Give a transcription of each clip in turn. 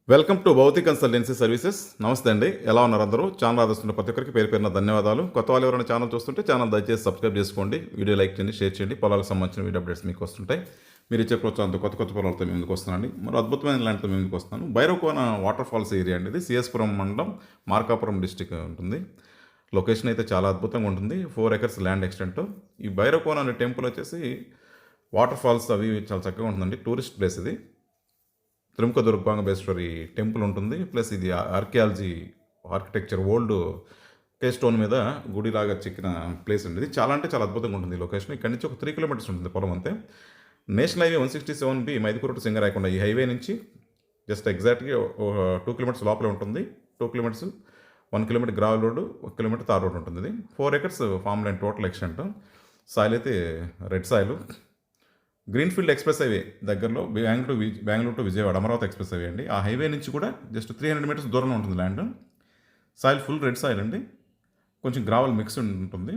Welcome to Bhautik consultancy services. నమస్తే అండి, ఎలా ఉన్నారు అందరూ? ఛానల్ ఆదరిస్తున్న ప్రతి ఒక్కరికి పేరు పేరున ధన్యవాదాలు. కొత్త వాళ్ళు ఎవరైనా ఛానల్ చూస్తుంటే ఛానల్ దయచేసి సబ్స్క్రైబ్ చేసుకోండి, వీడియో లైక్ చేయండి, షేర్ చేయండి. పొలాలకు సంబంధించిన వీడియో అప్డేట్స్ మీకు వస్తుంటాయి. మీరు ఇచ్చే ప్రోత్సాహంతో కొత్త పొలాలతో మేము ముందుకు వస్తున్నానండి. మరో అద్భుతమైన ల్యాండ్తో మేము ముందుకు వస్తున్నాను. భైరవకోన వాటర్ ఫాల్స్ ఏరియా అండి. ఇది సిఎస్పురం మండలం, మార్కాపురం డిస్టిక్ ఉంటుంది. లొకేషన్ అయితే చాలా అద్భుతంగా ఉంటుంది. 4 acres ల్యాండ్ ఎక్స్టెంట్. ఈ భైరవకోన అనే టెంపుల్ వచ్చేసి వాటర్ ఫాల్స్ అవి చాలా చక్కగా ఉంటుందండి. టూరిస్ట్ ప్లేస్ ఇది. త్రిముఖ దుర్గాంబేశ్వరి టెంపుల్ ఉంటుంది. ప్లస్ ఇది ఆర్కిటెక్చర్ ఓల్డ్ కే స్టోన్ మీద గుడిలాగా చెక్కిన ప్లేస్ అండి. ఇది చాలా అంటే చాలా అద్భుతంగా ఉంటుంది లొకేషన్. ఇక్కడ నుంచి ఒక 3 kilometers ఉంటుంది పొలం అంతే. National highway 167B Mydukur to Singarayakonda. ఈ హైవే నుంచి జస్ట్ ఎగ్జాక్ట్గా 2 kilometers లోపలే ఉంటుంది. 2 kilometers, 1 kilometer gravel road, 1 kilometer tar road ఉంటుంది. ఇది 4 acres farm land total extent. Soil అయితే red soil. Greenfield express highway దగ్గరలో Bengaluru to Vijayawada Amaravati express highway అండి. ఆ హైవే నుంచి కూడా జస్ట్ 300 meters దూరంలో ఉంటుంది land. Soil full red soil అండి. కొంచెం గ్రావెల్ మిక్స్ ఉంటుంది.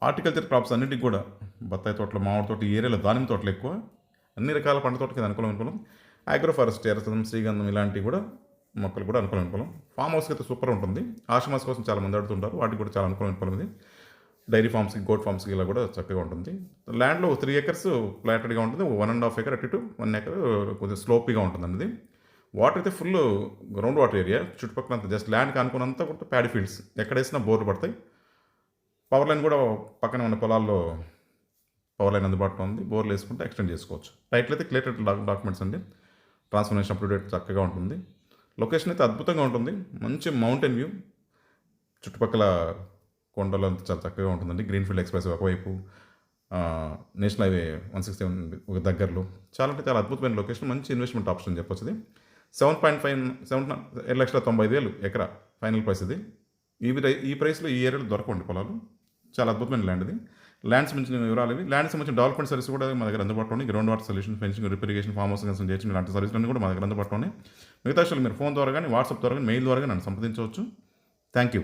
హార్టికల్చర్ క్రాప్స్ అన్నిటికి కూడా బత్తాయి తోటలు, మామిడి తోట, ఈ ఏరియాలో దానిమ్మ తోటలు ఎక్కువ. అన్ని రకాల పంట తోటకి అనుకూలం. ఆగ్రో ఫారెస్ట్, ఎర్రచందనం, శ్రీగంధం ఇలాంటివి కూడా మొక్కలు కూడా అనుకూలం. ఫామ్ హౌస్కి అయితే సూపర్ ఉంటుంది. ఆశ్రమాస్ కోసం చాలా మంది అడుగుతుంటారు, వాటికి కూడా చాలా అనుకూలం ఇది. డైరీ ఫార్మ్స్కి, గోట్ ఫార్మ్స్కి ఇలా కూడా చక్కగా ఉంటుంది. ల్యాండ్లో 3 acres ఫ్లాటెడ్గా ఉంటుంది. 1.5 acre అటు ఇటు, 1 acre కొంచెం స్లోపీగా ఉంటుంది అనేది. వాటర్ అయితే ఫుల్ గ్రౌండ్ వాటర్ ఏరియా. చుట్టుపక్కల అంతా జస్ట్ ల్యాండ్కి అనుకున్నంత కూడా ప్యాడీ ఫీల్డ్స్. ఎక్కడేసినా బోర్లు పడతాయి. పవర్ లైన్ కూడా పక్కన ఉన్న పొలాల్లో పవర్ లైన్ అందుబాటులో ఉంది. బోర్లు వేసుకుంటే ఎక్స్టెండ్ చేసుకోవచ్చు. టైటిల్ అయితే క్లియర్ డాక్యుమెంట్స్ అండి. ట్రాన్స్ఫర్మేషన్ అప్ టు డేట్ చక్కగా ఉంటుంది. లొకేషన్ అయితే అద్భుతంగా ఉంటుంది. మంచి మౌంటైన్ వ్యూ. చుట్టుపక్కల కొండలు అంతా చాలా చక్కగా ఉంటుందండి. గ్రీన్ఫీల్డ్ ఎక్స్ప్రెస్ ఒకవైపు, నేషనల్ హైవే 167 ఒక దగ్గరలో. చాలా అంటే చాలా అద్భుతమైన లొకేషన్. మంచి ఇన్వెస్ట్మెంట్ ఆప్షన్ చెప్పొచ్చు. ఇది 7,90,000 ఎకరా ఫైనల్ ప్రైస్ ఇది. ఈ ప్రైస్లో ఈ ఏరియాలో దొరకండి పొలాలు. చాలా అద్భుతమైన ల్యాండ్ ఇది. ల్యాండ్స్ సంబంధించిన వివరాలు ఇవి. ల్యాండ్స్ సంబంధించిన డెవలప్మెంట్ సర్వీస్ కూడా మా దగ్గర అందుబాటులో ఉంది. గ్రౌండ్ వాటర్ సొల్యూషన్, ఫెన్సింగ్, రిపేరిగేషన్, ఫార్మ్ హౌస్ కన్సల్టేషన్ ఇలాంటి సర్వీసులన్నీ కూడా మా దగ్గర అందుబాటులో ఉన్నాయి. మిగతా విషయాలు మీరు ఫోన్ ద్వారా కానీ, వాట్సాప్ ద్వారా కానీ, మెయిల్ ద్వారా కానీ నన్ను సంప్రదించవచ్చు. Thank you.